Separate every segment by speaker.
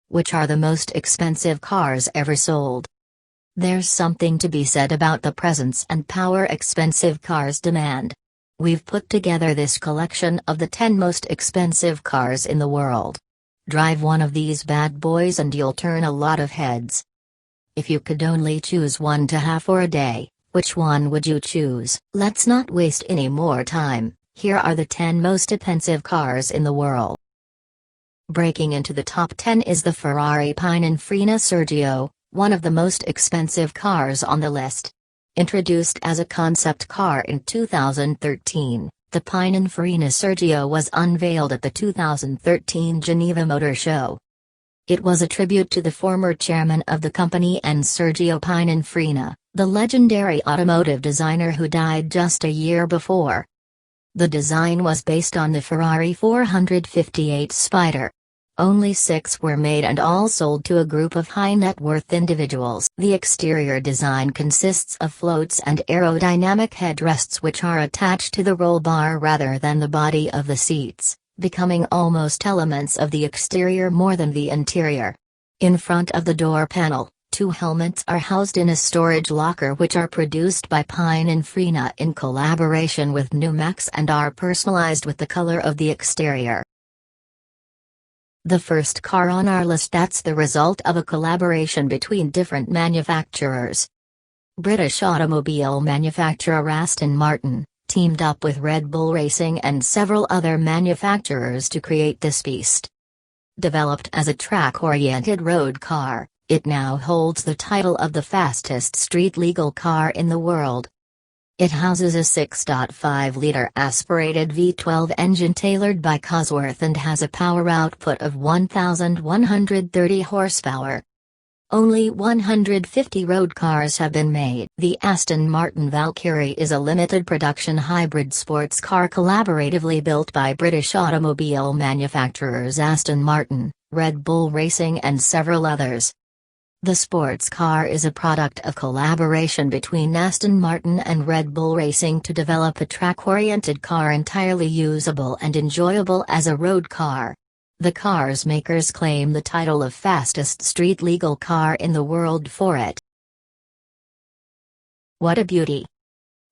Speaker 1: Which are the most expensive cars ever sold? There's something to be said about the presence and power expensive cars demand. We've put together this collection of the 10 most expensive cars in the world. Drive one of these bad boys and you'll turn a lot of heads. If you could only choose one to have for a day, which one would you choose? Let's not waste any more time. Here are the 10 most expensive cars in the world. Breaking into the top 10 is the Ferrari Pininfarina Sergio, one of the most expensive cars on the list. Introduced as a concept car in 2013, the Pininfarina Sergio was unveiled at the 2013 Geneva Motor Show. It was a tribute to the former chairman of the company and Sergio Pininfarina, the legendary automotive designer who died just a year before. The design was based on the Ferrari 458 Spider. Only 6 were made and all sold to a group of high-net-worth individuals. The exterior design consists of floats and aerodynamic headrests which are attached to the roll bar rather than the body of the seats, becoming almost elements of the exterior more than the interior. In front of the door panel, 2 helmets are housed in a storage locker which are produced by Pininfarina in collaboration with Numax and are personalized with the color of the exterior. The first car on our list that's the result of a collaboration between different manufacturers. British automobile manufacturer Aston Martin teamed up with Red Bull Racing and several other manufacturers to create this beast. Developed as a track-oriented road car, it now holds the title of the fastest street-legal car in the world. It houses a 6.5-liter aspirated V12 engine tailored by Cosworth and has a power output of 1,130 horsepower. Only 150 road cars have been made. The Aston Martin Valkyrie is a limited production hybrid sports car collaboratively built by British automobile manufacturers Aston Martin, Red Bull Racing and several others. The sports car is a product of collaboration between Aston Martin and Red Bull Racing to develop a track-oriented car entirely usable and enjoyable as a road car. The car's makers claim the title of fastest street-legal car in the world for it. What a beauty!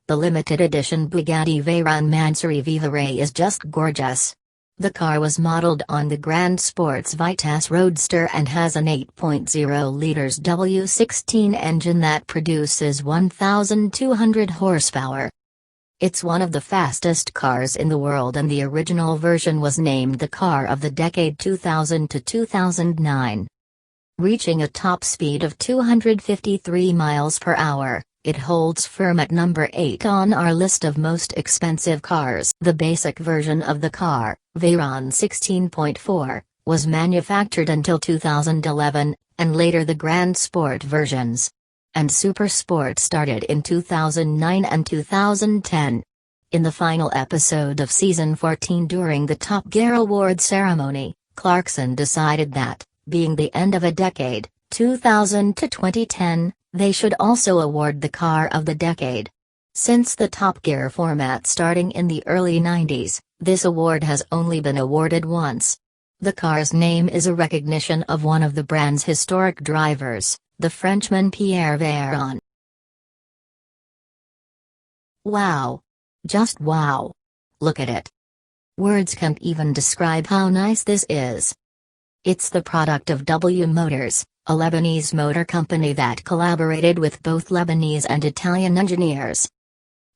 Speaker 1: The limited edition Bugatti Veyron Mansory Viva Ray is just gorgeous. The car was modeled on the Grand Sports Vitesse Roadster and has an 8.0 liters W16 engine that produces 1,200 horsepower. It's one of the fastest cars in the world and the original version was named the Car of the Decade 2000 to 2009. Reaching a top speed of 253 miles per hour, it holds firm at number 8 on our list of most expensive cars. The basic version of the car, Veyron 16.4, was manufactured until 2011, and later the Grand Sport versions. And Super Sport started in 2009 and 2010. In the final episode of Season 14 during the Top Gear Award ceremony, Clarkson decided that, being the end of a decade, 2000 to 2010, they should also award the Car of the Decade. Since the Top Gear format starting in the early 90s, this award has only been awarded once. The car's name is a recognition of one of the brand's historic drivers, the Frenchman Pierre Veyron. Wow! Just wow! Look at it! Words can't even describe how nice this is. It's the product of W Motors, a Lebanese motor company that collaborated with both Lebanese and Italian engineers.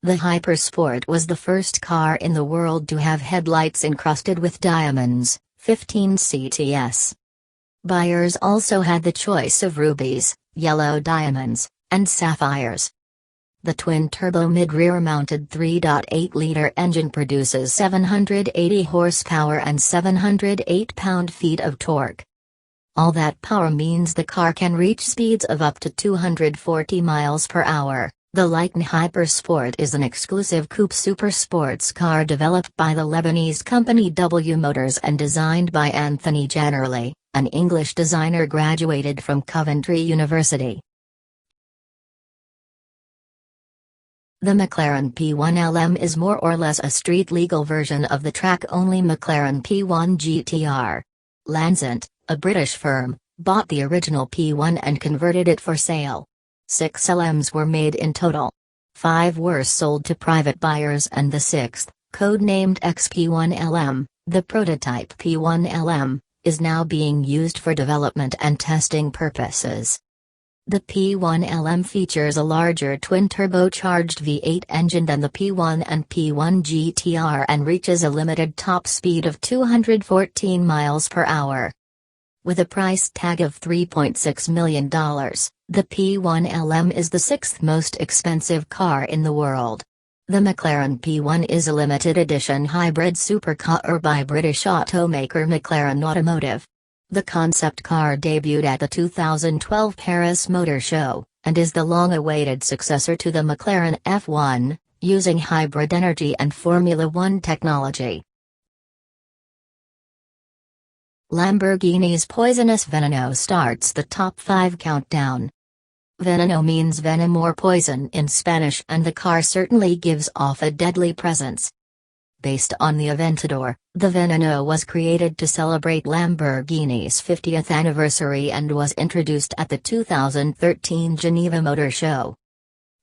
Speaker 1: The Hypersport was the first car in the world to have headlights encrusted with diamonds, 15 CTS. Buyers also had the choice of rubies, yellow diamonds, and sapphires. The twin-turbo mid-rear mounted 3.8-liter engine produces 780 horsepower and 708 pound-feet of torque. All that power means the car can reach speeds of up to 240 miles per hour. The Lykan Hypersport is an exclusive coupe super sports car developed by the Lebanese company W Motors and designed by Anthony Generali, an English designer graduated from Coventry University. The McLaren P1 LM is more or less a street-legal version of the track-only McLaren P1 GTR. Lansant, a British firm, bought the original P1 and converted it for sale. 6 LMs were made in total. 5 were sold to private buyers and the sixth, codenamed XP1LM, the prototype P1LM, is now being used for development and testing purposes. The P1LM features a larger twin-turbocharged V8 engine than the P1 and P1 GTR and reaches a limited top speed of 214 miles per hour. With a price tag of $3.6 million, the P1LM is the sixth most expensive car in the world. The McLaren P1 is a limited edition hybrid supercar by British automaker McLaren Automotive. The concept car debuted at the 2012 Paris Motor Show, and is the long-awaited successor to the McLaren F1, using hybrid energy and Formula One technology. Lamborghini's poisonous Veneno starts the top 5 countdown. Veneno means venom or poison in Spanish, and the car certainly gives off a deadly presence. Based on the Aventador, the Veneno was created to celebrate Lamborghini's 50th anniversary and was introduced at the 2013 Geneva Motor Show.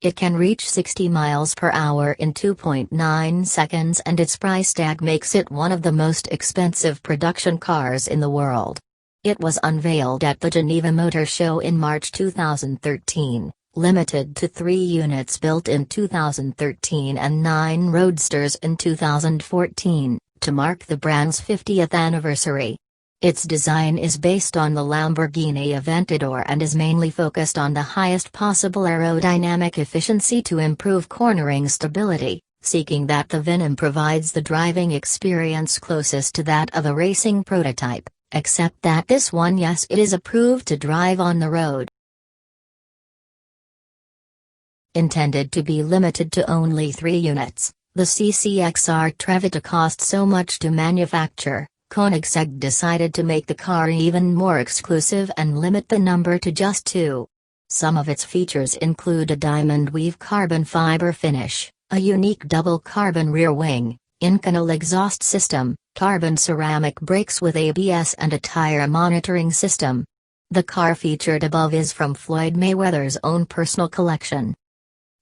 Speaker 1: It can reach 60 miles per hour in 2.9 seconds, and its price tag makes it one of the most expensive production cars in the world. It was unveiled at the Geneva Motor Show in March 2013. Limited to 3 units built in 2013 and 9 roadsters in 2014, to mark the brand's 50th anniversary. Its design is based on the Lamborghini Aventador and is mainly focused on the highest possible aerodynamic efficiency to improve cornering stability, seeking that the Venom provides the driving experience closest to that of a racing prototype, except that this one, yes, it is approved to drive on the road. Intended to be limited to only 3 units, the CCXR Trevita cost so much to manufacture, Koenigsegg decided to make the car even more exclusive and limit the number to just 2. Some of its features include a diamond weave carbon fiber finish, a unique double carbon rear wing, Inconel exhaust system, carbon ceramic brakes with ABS, and a tire monitoring system. The car featured above is from Floyd Mayweather's own personal collection.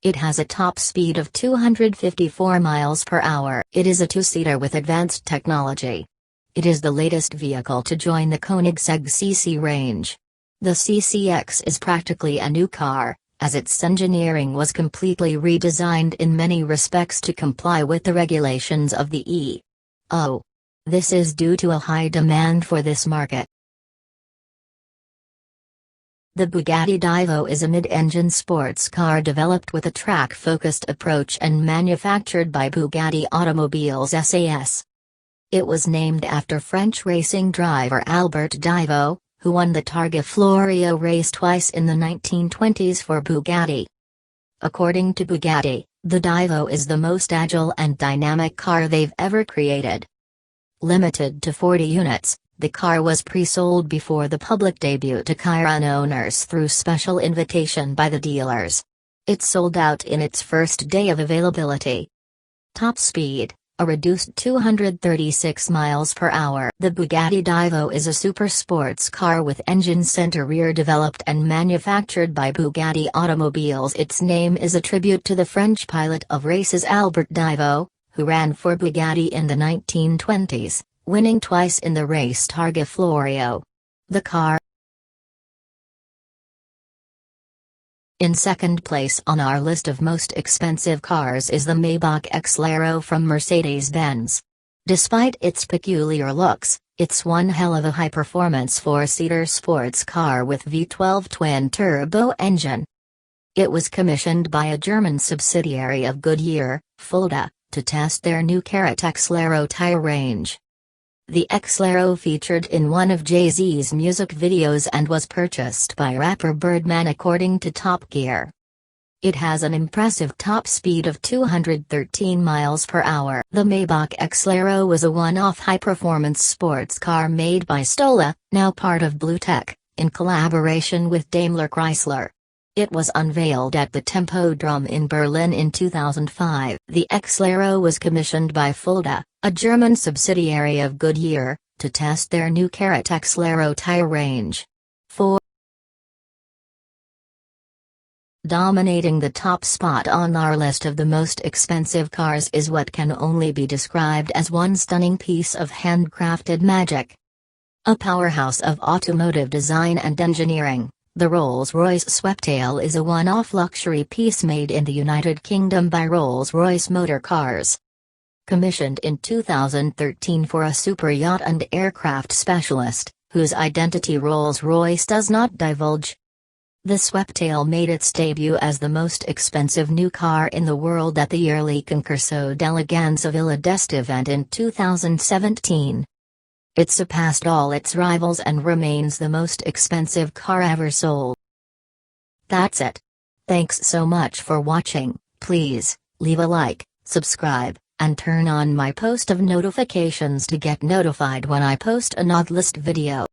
Speaker 1: It has a top speed of 254 miles per hour. It is a 2-seater with advanced technology. It is the latest vehicle to join the Koenigsegg CC range. The CCX is practically a new car, as its engineering was completely redesigned in many respects to comply with the regulations of the EU. This is due to a high demand for this market. The Bugatti Divo is a mid-engine sports car developed with a track-focused approach and manufactured by Bugatti Automobiles SAS. It was named after French racing driver Albert Divo, who won the Targa Florio race twice in the 1920s for Bugatti. According to Bugatti, the Divo is the most agile and dynamic car they've ever created. Limited to 40 units, the car was pre-sold before the public debut to Chiron owners through special invitation by the dealers. It sold out in its first day of availability. Top speed, a reduced 236 miles per hour. The Bugatti Divo is a super sports car with engine center rear, developed and manufactured by Bugatti Automobiles. Its name is a tribute to the French pilot of races Albert Divo, who ran for Bugatti in the 1920s, winning twice in the race Targa Florio. The car in second place on our list of most expensive cars is the Maybach Exlero from Mercedes-Benz. Despite its peculiar looks, it's one hell of a high-performance 4-seater sports car with V12 twin-turbo engine. It was commissioned by a German subsidiary of Goodyear, Fulda, to test their new Karat Exlero tire range. The Exlero featured in one of Jay-Z's music videos and was purchased by rapper Birdman, according to Top Gear. It has an impressive top speed of 213 miles per hour. The Maybach Exlero was a one-off high-performance sports car made by Stola, now part of BlueTech, in collaboration with Daimler Chrysler. It was unveiled at the Tempodrome in Berlin in 2005. The Exlero was commissioned by Fulda, a German subsidiary of Goodyear, to test their new Karat Exlero tire range. 4. Dominating the top spot on our list of the most expensive cars is what can only be described as one stunning piece of handcrafted magic. A powerhouse of automotive design and engineering, the Rolls-Royce Sweptail is a one-off luxury piece made in the United Kingdom by Rolls-Royce Motor Cars. Commissioned in 2013 for a super yacht and aircraft specialist, whose identity Rolls-Royce does not divulge. The Sweptail made its debut as the most expensive new car in the world at the yearly Concorso d'Eleganza Villa d'Este event in 2017. It surpassed all its rivals and remains the most expensive car ever sold. That's it. Thanks so much for watching. Please, leave a like, subscribe, and turn on my post of notifications to get notified when I post a Nodlist video.